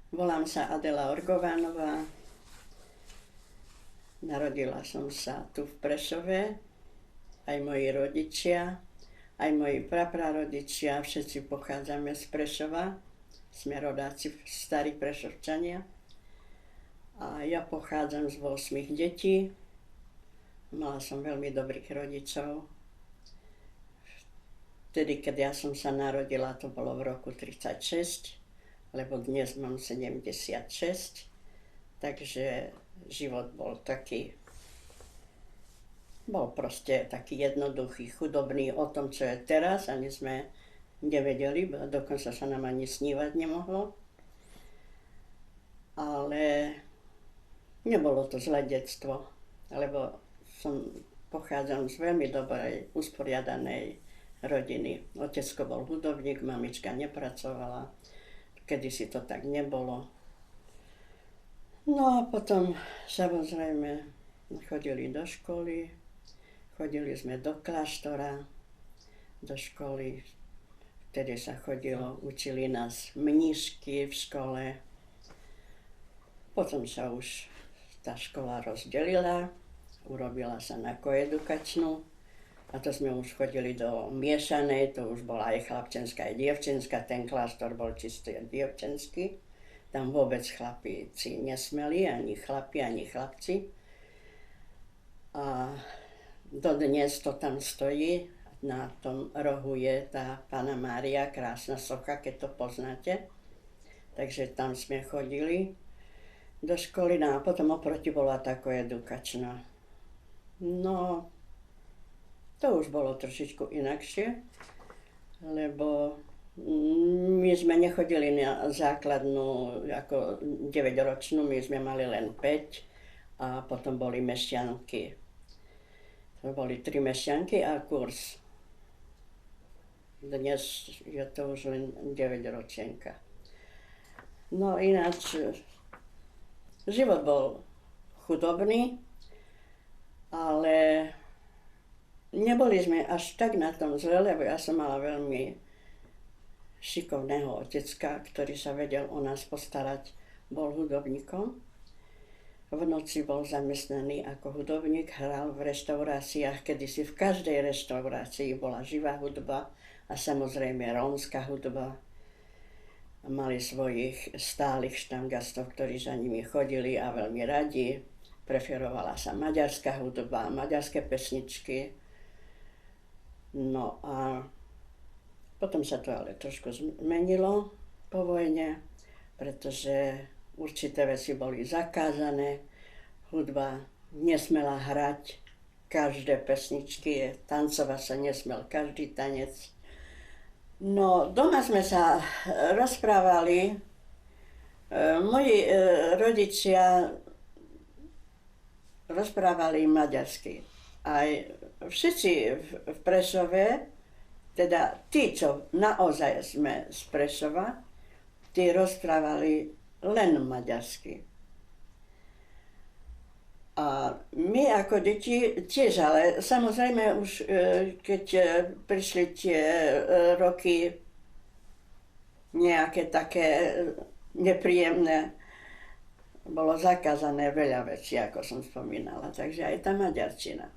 Volám sa Adela Orgovánová. Narodila som sa tu v Prešove. Aj moji rodičia, aj moji praprarodičia, všetci pochádzame z Prešova. Sme rodáci, starí Prešovčania. A ja pochádzam z 8 detí. Mala som veľmi dobrých rodičov. Vtedy, keď ja som sa narodila, to bolo v roku 36, lebo dnes mám 76. Takže život bol proste taký jednoduchý, chudobný o tom, čo je teraz. Ani sme nevedeli, dokonca sa nám ani snívať nemohlo. Ale nebolo to zlé detstvo, lebo pochádzam z veľmi dobrej, usporiadanej rodiny. Otecko bol hudobník, mamička nepracovala, kedysi to tak nebolo. No a potom samozrejme chodili do školy, chodili sme do kláštora, do školy, vtedy sa chodilo, učili nás mníšky v škole. Potom sa už tá škola rozdelila, urobila sa na koedukačnú. A to sme už chodili do miešanej, to už bola aj chlapčenská, aj dievčenská, ten kláštor bol čisto dievčenský. Tam vôbec chlapíci nesmeli, ani chlapi, ani chlapci. A dodnes to tam stojí, na tom rohu je tá Panna Mária, krásna socha, keď to poznáte. Takže tam sme chodili do školy, no a potom oproti bola tá koedukačná. No, to už bolo trošičku inakšie, lebo my sme nechodili na základnú ako 9-ročnú, my sme mali len 5 a potom boli mešťanky. To boli 3 mešťanky a kurz. Dnes je to už len 9-ročenka. No ináč, život bol chudobný, ale neboli sme až tak na tom zle, lebo ja som mala veľmi šikovného otecka, ktorý sa vedel o nás postarať, bol hudobníkom. V noci bol zamestnaný ako hudobník, hral v reštauráciách, kedysi v každej reštaurácii bola živá hudba a samozrejme rómska hudba. Mali svojich stálych štangastov, ktorí za nimi chodili a veľmi radi. Preferovala sa maďarská hudba, maďarské pesničky. No a potom sa to ale trošku zmenilo po vojne, pretože určité veci boli zakázané. Hudba nesmela hrať každé pesničky, tancovať sa nesmel každý tanec. No, doma sme sa rozprávali. Moji rodičia rozprávali maďarsky. Aj všetci v Prešove, teda tí, čo naozaj sme z Prešova, tí rozprávali len maďarsky. A my ako deti tiež, ale samozrejme už keď prišli tie roky nejaké také nepríjemné, bolo zakázané veľa vecí, ako som spomínala, takže aj tá maďarčina.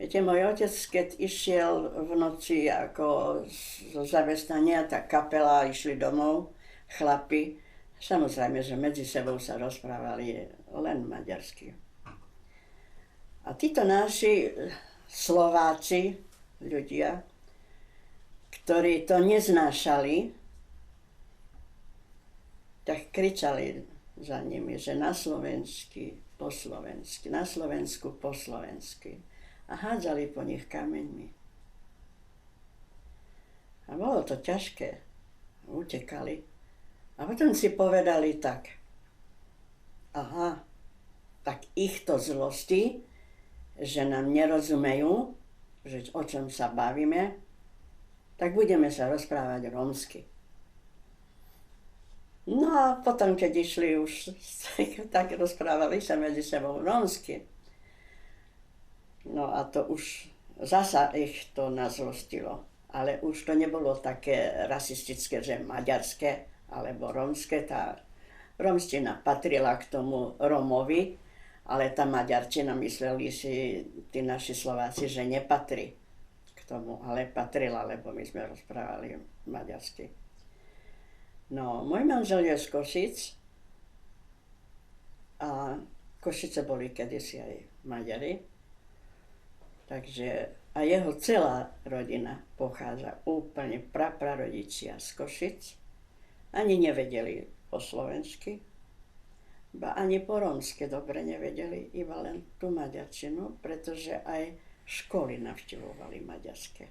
Viete, môj otec, keď išiel v noci ako zo zamestnania, tá kapela, išli domov, chlapi, samozrejme, že medzi sebou sa rozprávali len maďarsky. A títo naši Slováci, ľudia, ktorí to neznášali, tak kričali za nimi, že na slovensky po slovensky, na Slovensku po slovensky. A hádzali po nich kameňmi. A bolo to ťažké. Utekali. A potom si povedali tak. Aha, tak ich to zlostí, že nám nerozumejú, že o čom sa bavíme, tak budeme sa rozprávať rómsky. No a potom, keď išli už, tak rozprávali sa medzi sebou rómsky. No a to už zasa ich to nazlostilo. Ale už to nebolo také rasistické, že maďarské alebo rómske, Romština patrila k tomu Romovi, ale tá maďarčina, mysleli si tí naši Slováci, že nepatrí k tomu, ale patrila, lebo my sme rozprávali maďarsky. No, môj manžel je z Košic a Košice boli kedysi aj Maďari, takže a jeho celá rodina pochádza úplne praprarodičia z Košic. Ani nevedeli po slovensky, ba ani po rómsky dobre nevedeli, iba len tú maďarčinu, pretože aj školy navštevovali maďarské.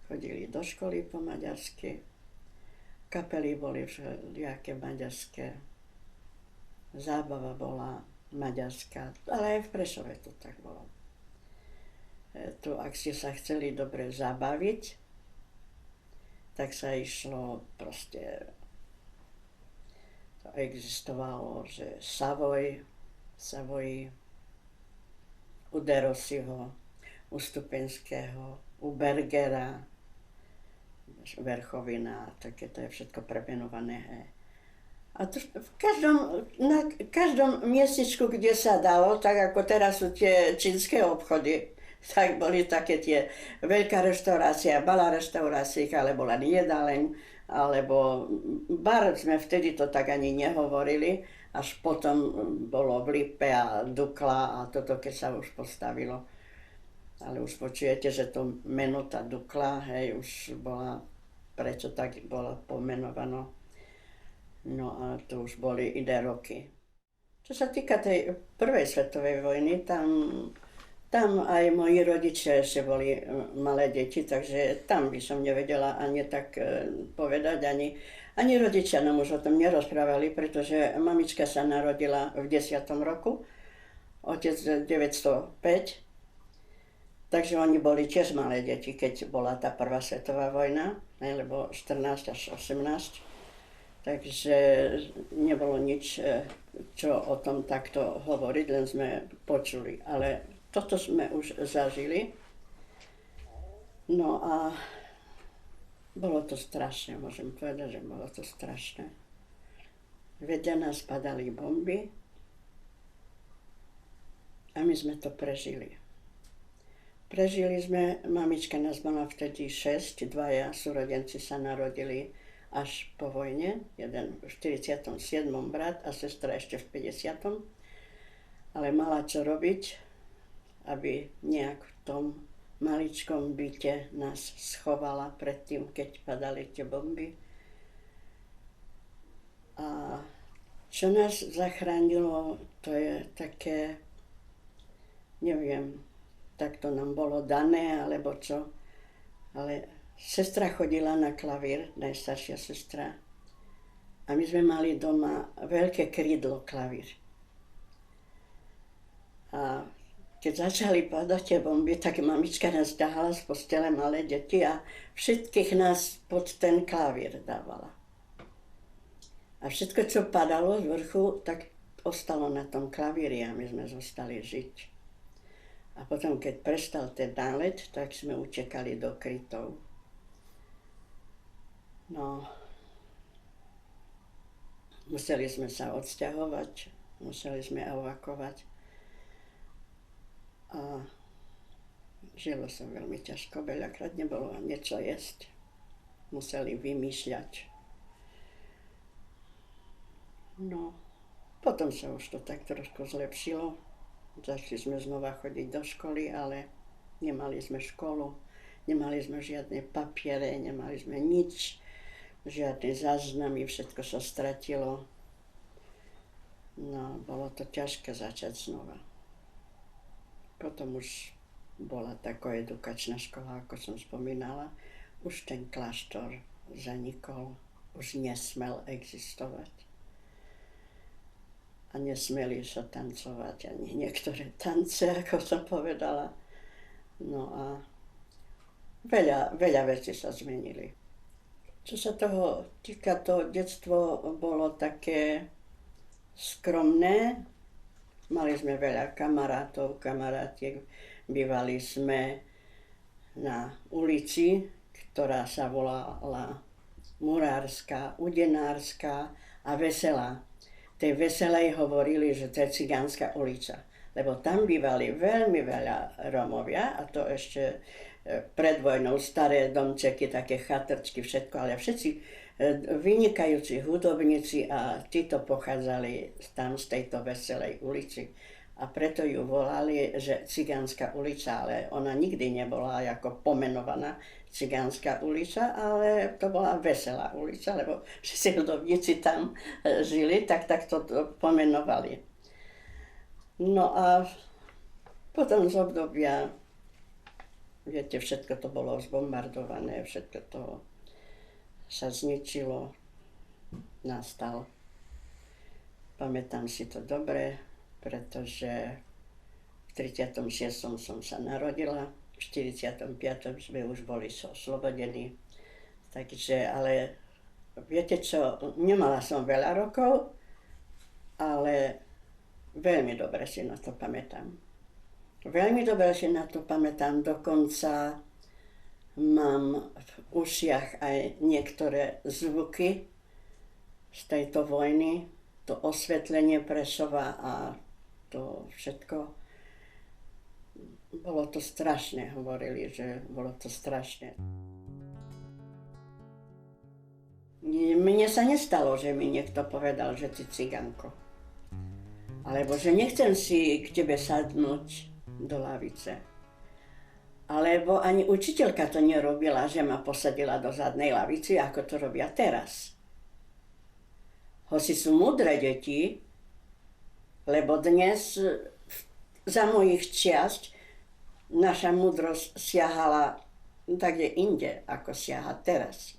Chodili do školy po maďarsky, kapely boli všelijaké maďarské, zábava bola maďarská, ale aj v Prešove to tak bolo. Tu, ak ste sa chceli dobre zabaviť, tak sa išlo proste, to existovalo, že Savoy, u Derosiho, u Stupenského, u Bergera, Verchovina, také to je všetko premenované. A to na každom miestečku, kde sa dalo, tak ako teraz sú tie čínske obchody, tak boli také tie veľká reštaurácia, malá reštaurácia, alebo len jedáleň, alebo bar, sme vtedy to tak ani nehovorili, až potom bolo v Lipe a Dukla a toto, keď sa už postavilo. Ale už počujete, že to meno, tá Dukla, hej, už bola, prečo tak bola pomenovaná. No a to už boli iné roky. Čo sa týka tej prvej svetovej vojny, tam aj moji rodičia ešte boli malé deti, takže tam by som nevedela ani tak povedať, ani rodičia nám už o tom nerozprávali, pretože mamička sa narodila v 10. roku, otec 905, takže oni boli tiež malé deti, keď bola tá prvá svetová vojna, lebo 14 až 18, takže nebolo nič, čo o tom takto hovoriť, len sme počuli, ale toto sme už zažili. No a bolo to strašné, môžem povedať, že bolo to strašné. Vedľa nás padali bomby a my sme to prežili. Prežili sme, mamička nás mala vtedy 6, dvaja súrodenci sa narodili až po vojne, jeden v 47. brat a sestra ešte v 50. Ale mala čo robiť, aby nejak v tom maličkom byte nás schovala pred tým, keď padali tie bomby. A čo nás zachránilo, to je také, neviem, tak to nám bolo dané, alebo čo, ale sestra chodila na klavír, najstaršia sestra, a my sme mali doma veľké krídlo klavír. A keď začali padať tie bomby, tak mamička nás ťahala z postele, malé deti, a všetkých nás pod ten klavír dávala. A všetko, čo padalo z vrchu, tak ostalo na tom klavíri a my sme zostali žiť. A potom, keď prestal ten nálet, tak sme utekali do krytov. No, museli sme sa odsťahovať, museli sme evakuovať. A žilo sa veľmi ťažko, veľakrát nebolo niečo jesť. Museli vymýšľať. No, potom sa už to tak trošku zlepšilo. Začali sme znova chodiť do školy, ale nemali sme školu, nemali sme žiadne papiere, nemali sme nič, žiadne záznamy, všetko sa stratilo. No, bolo to ťažké začať znova. Potom už bola tá koedukačná škola, ako som spomínala. Už ten kláštor zanikol, už nesmel existovať. A nesmeli sa tancovať ani niektoré tance, ako som povedala. No a veľa vecí sa zmenili. Čo sa toho týka, to detstvo bolo také skromné. Mali sme veľa kamarátov, kamarátiek. Bývali sme na ulici, ktorá sa volala Murárska, Udenárska a Veselá. Tej Veselej hovorili, že to je cigánska ulica, lebo tam bývali veľmi veľa Rómovia, a to ešte pred vojnou, staré domčeky, také chatrčky, všetko, ale všetci vynikajúci hudobníci a títo pochádzali tam z tejto Veselej ulici. A preto ju volali, že Cigánska ulica, ale ona nikdy nebola ako pomenovaná Cigánska ulica, ale to bola Veselá ulica, lebo všetci hudobníci tam žili, tak to pomenovali. No a potom z obdobia, viete, všetko to bolo zbombardované, všetko to sa zničilo, nastal. Pamätám si to dobre, pretože v 36. som sa narodila, v 45. sme už boli oslobodení. Takže, ale viete čo, nemala som veľa rokov, ale veľmi dobre si na to pamätám. Veľmi dobre si na to pamätám, dokonca mám v ušiach aj niektoré zvuky z tejto vojny, to osvetlenie Prešova a to všetko. Bolo to strašné, hovorili, že bolo to strašné. Mne sa nestalo, že mi niekto povedal, že ty cigánko. Alebo že nechcem si k tebe sadnúť do lavice. Alebo ani učiteľka to nerobila, že ma posadila do zadnej lavici, ako to robia teraz. Hoci sú múdre deti, lebo dnes za mojich čiast naša múdrosť siahala takde inde, ako siaha teraz.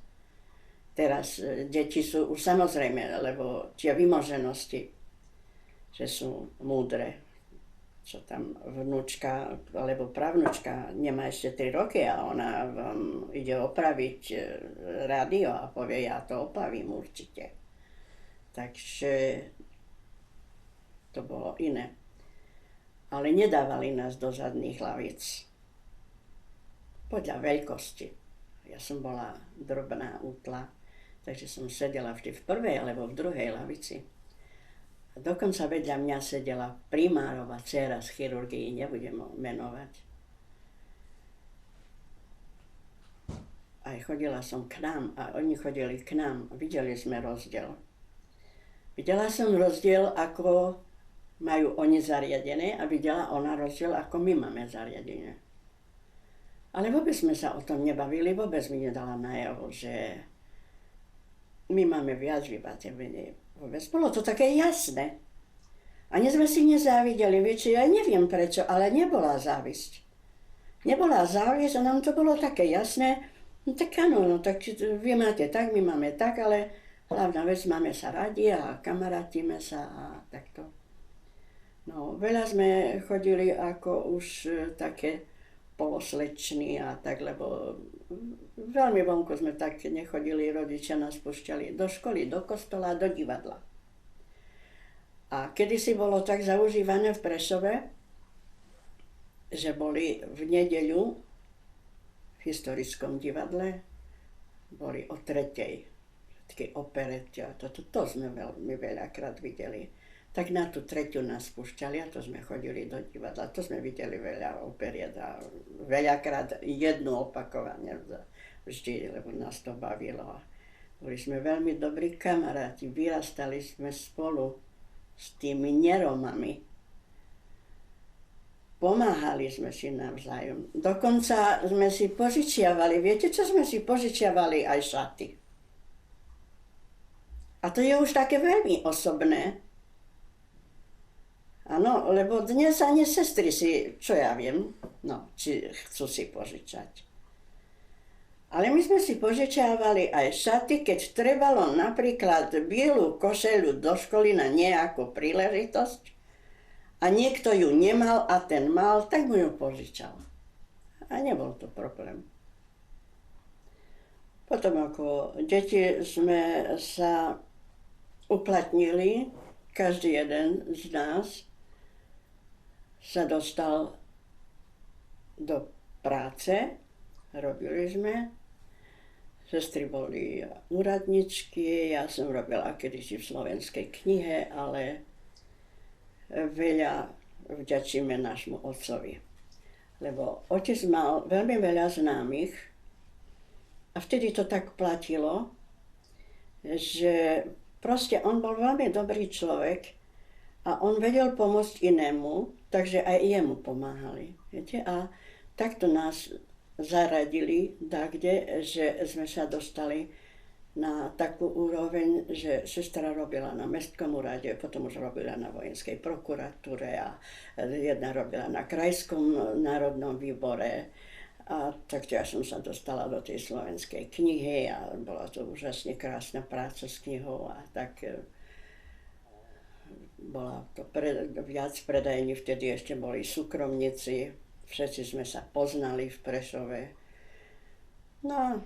Teraz deti sú už samozrejme, lebo tie vymoženosti, že sú múdre. Čo tam vnúčka alebo pravnúčka nemá ešte 3 roky a ona vám ide opraviť rádio a povie, ja to opravím určite. Takže to bolo iné. Ale nedávali nás do zadných lavíc. Podľa veľkosti. Ja som bola drobná, útla, takže som sedela vždy v prvej alebo v druhej lavici. A dokonca vedľa mňa sedela primárova dcéra z chirurgii, nebudem ho menovať. Aj chodila som k nám a oni chodili k nám. Videli sme rozdiel. Videla som rozdiel, ako majú oni zariadené a videla ona rozdiel, ako my máme zariadené. Ale vôbec sme sa o tom nebavili, vôbec mi nedala najavo, že my máme viac, vy máte menej. Vôbec bolo to také jasné. Ani sme si nezávideli, viete, ja neviem prečo, ale nebola závisť. Nebola závisť a nám to bolo také jasné, no tak áno, no tak vy máte tak, my máme tak, ale hlavná vec, máme sa radi a kamarátime sa a takto. No, veľa sme chodili ako už také polosleční a tak, lebo veľmi vonku sme tak nechodili, rodičia nás púšťali do školy, do kostola, do divadla. A kedysi bolo tak zaužívané v Prešove, že boli v nedeľu v historickom divadle, boli o 3:00, také operety a to sme veľmi veľakrát videli. Tak na tú 3:00 nás púšťali a to sme chodili do divadla. To sme videli veľa operiet a veľakrát jednu opakovanie vždy, lebo nás to bavilo. Boli sme veľmi dobrí kamaráti, vyrastali sme spolu s tými neromami. Pomáhali sme si navzájom. Dokonca sme si požičiavali, viete čo sme si požičiavali? Aj šaty. A to je už také veľmi osobné. Áno, lebo dnes ani sestry si, čo ja viem, no, či chcú si požičať. Ale my sme si požičiavali aj šaty, keď trebalo napríklad bielu košeľu do školy na nejakú príležitosť a niekto ju nemal a ten mal, tak mu ju požičal. A nebol to problém. Potom ako deti sme sa uplatnili, každý jeden z nás sa dostal do práce, robili sme, Sestry boli úradničky, ja som robila kedysi v Slovenskej knihe, ale veľa vďačíme nášmu otcovi. Lebo otec mal veľmi veľa známych a vtedy to tak platilo, že proste on bol veľmi dobrý človek a on vedel pomôcť inému, takže aj jemu pomáhali. Viete? A takto nás zaradili kde, že sme sa dostali na takú úroveň, že sestra robila na mestskom úrade, potom už robila na vojenskej prokuratúre a jedna robila na krajskom národnom výbore. A takže ja som sa dostala do tej slovenskej knihy a bola to úžasne krásna práca s knihou a tak bola to viac predajní, vtedy ešte boli súkromníci, všetci sme sa poznali v Prešove. No,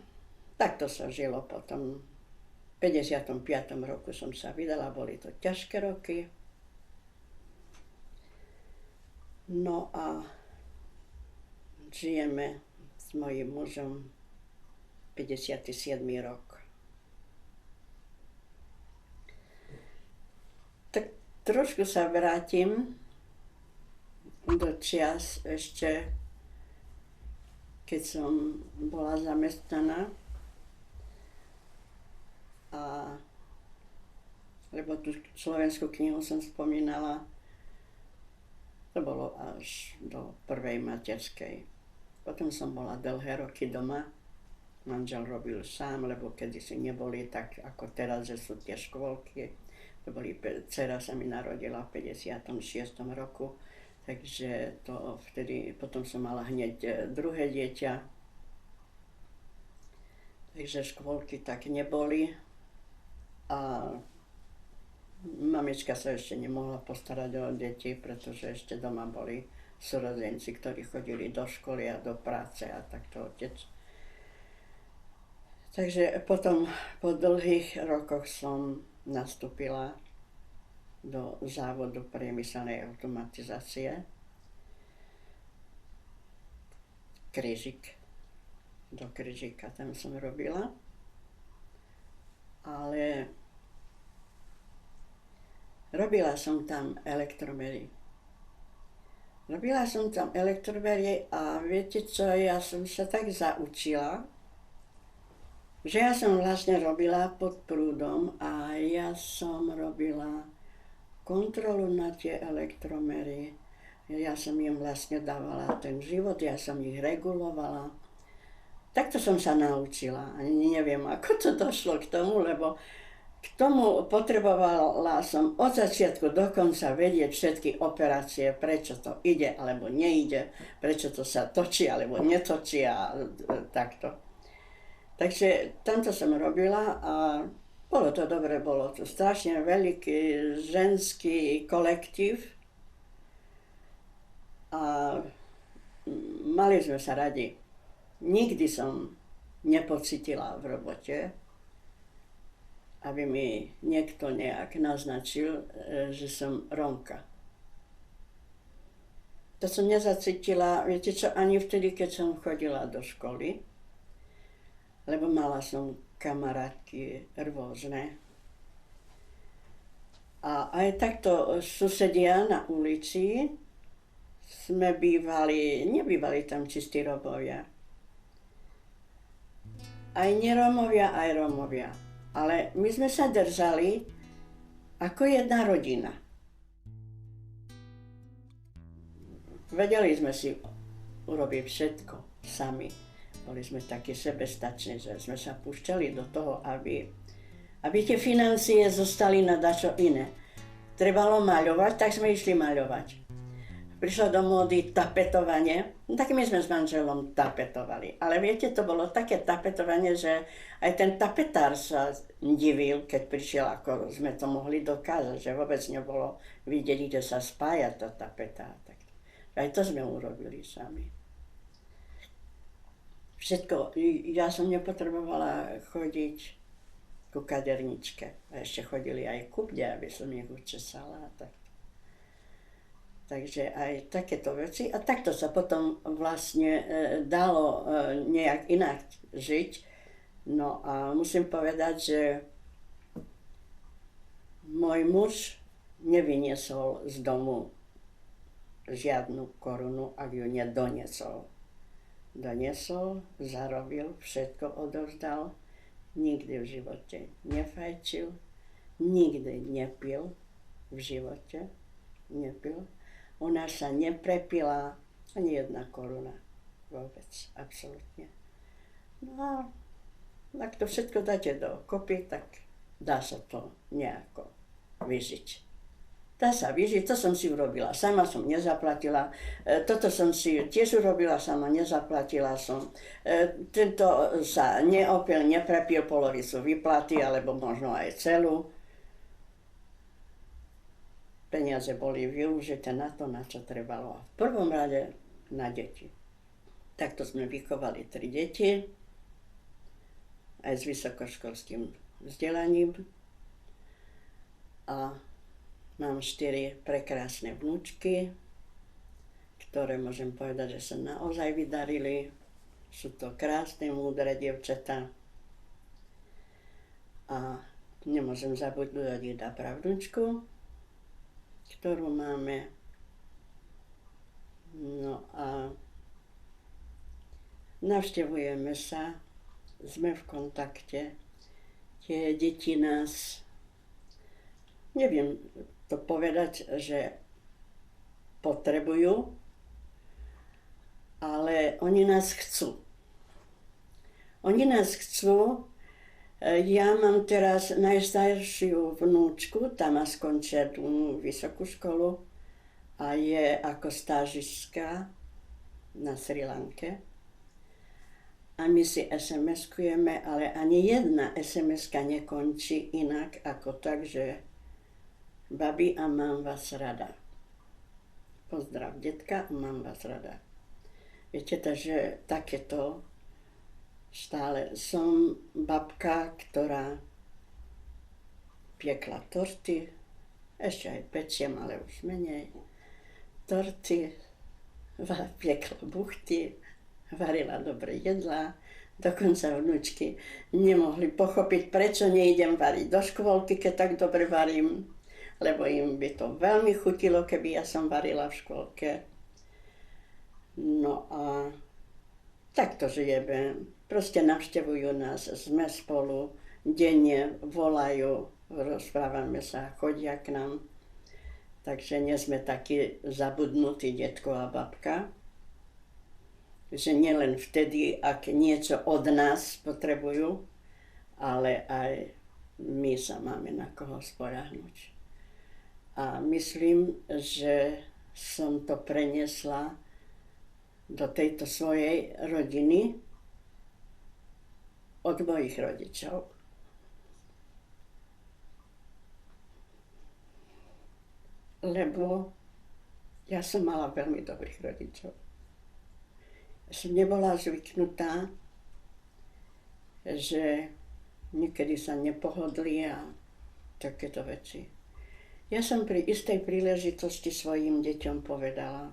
takto sa žilo potom. V 55. roku som sa vydala, boli to ťažké roky. No a žijeme s mojím mužom 57. rok. Tak trošku sa vrátim do čias ešte, keď som bola zamestnaná. Lebo tú slovenskú knihu som spomínala, to bolo až do prvej materskej. Potom som bola dlhé roky doma. Manžel robil sám, lebo kedysi neboli tak ako teraz, že sú tie škôlky. Dcera sa mi narodila v 56. roku. Takže to vtedy, potom som mala hneď druhé dieťa. Takže škôlky tak neboli. A mamička sa ešte nemohla postarať o deti, pretože ešte doma boli súrodenci, ktorí chodili do školy a do práce a takto otec. Takže potom po dlhých rokoch som nastúpila do závodu priemyselnej automatizácie. Krížik. Do Krížika tam som robila. Ale robila som tam elektromery. A viete čo, ja som sa tak zaučila, že ja som vlastne robila pod prúdom a ja som robila kontrolu na tie elektromery. Ja som im vlastne dávala ten život, ja som ich regulovala. Takto som sa naučila. Ani neviem, ako to došlo k tomu, lebo k tomu potrebovala som od začiatku do konca vedieť všetky operácie, prečo to ide alebo nejde, prečo to sa točí alebo netočí a takto. Takže tamto som robila a bolo to dobre, bolo to strašne veľký ženský kolektív a mali sme sa radi. Nikdy som nepocítila v robote, aby mi niekto nejak naznačil, že som Rómka. To som nezacítila, viete čo, ani vtedy, keď som chodila do školy, lebo mala som kamarátky rôzne. A aj takto susedia na ulici sme nebývali tam čistí Rómovia. Aj nerómovia, aj Rómovia. Ale my sme sa držali ako jedna rodina. Vedeli sme si urobiť všetko sami. Boli sme takí sebestační, že sme sa púšťali do toho, aby tie financie zostali na dačo iné. Trebalo maľovať, tak sme išli maľovať. Prišlo do módy tapetovanie, no tak my sme s manželom tapetovali. Ale viete, to bolo také tapetovanie, že aj ten tapetár sa divil, keď prišiel, ako sme to mohli dokázať, že vôbec nebolo vidieť, kde sa spája tá tapeta. Tak aj to sme urobili sami. Všetko, ja som nepotrebovala chodiť ku kaderničke. A ešte chodili aj ku mne, aby som ich učesala. Takže aj takéto veci. A takto sa potom vlastne dalo nejak inak žiť. No a musím povedať, že môj muž nevyniesol z domu žiadnu korunu, ak ju nedoniesol. Doniesol, zarobil, všetko odovzdal, nikdy v živote nefajčil, nikdy nepil v živote, nepil. U nás sa neprepila ani jedna koruna, vôbec, absolútne. No a ak to všetko dáte do kopy, tak dá sa to nejako vyžiť. Dá sa vyžiť, to som si urobila sama, som nezaplatila. Toto som si tiež urobila sama, nezaplatila som. Tento sa neopil, neprepil polovicu výplaty, alebo možno aj celú. Peniaze boli využité na to, na čo trebalo. V prvom rade na deti. Takto sme vychovali 3 deti, aj s vysokoškolským vzdelaním. A mám 4 prekrásne vnúčky, ktoré môžem povedať, že sa naozaj vydarili. Sú to krásne, múdre dievčatá. A nemôžem zabudnúť ani na pravnúčku, ktorú máme. No a navštevujeme sa, sme v kontakte. Tie deti nás, neviem to povedať, že potrebujú, ale oni nás chcú. Oni nás chcú. Ja mám teraz najstaršiu vnúčku, tá má skončila vysokú školu a je ako stážistka na Sri Lanke. A my si SMS-kujeme, ale ani jedna SMS-ka nekončí inak ako tak, že babi, a mám vás rada. Pozdrav, detka, mám vás rada. Viete, takže takéto stále som babka, ktorá piekla torty, ešte aj pečiem, ale už menej. Torty, piekla buchty, varila dobre jedlá. Dokonca vnúčky nemohli pochopiť, prečo neidem variť do škôlky, keď tak dobre varím. Lebo im by to veľmi chutilo, keby ja som varila v škôlke. No a takto žijeme. Proste navštevujú nás, sme spolu, denne volajú, rozprávame sa, chodia k nám. Takže nie sme takí zabudnutí detko a babka. Že nielen vtedy, ak niečo od nás potrebujú, ale aj my sa máme na koho spoľahnúť. A myslím, že som to preniesla do tejto svojej rodiny od mojich rodičov. Lebo ja som mala veľmi dobrých rodičov. Som nebola zvyknutá, že niekedy sa nepohodli a takéto veci. Ja som pri istej príležitosti svojim deťom povedala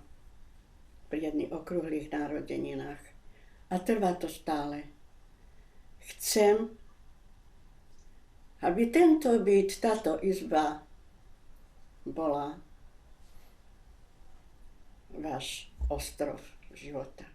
pri jedných okrúhlych narodeninách a trvá to stále. Chcem, aby tento byt, táto izba bola váš ostrov života.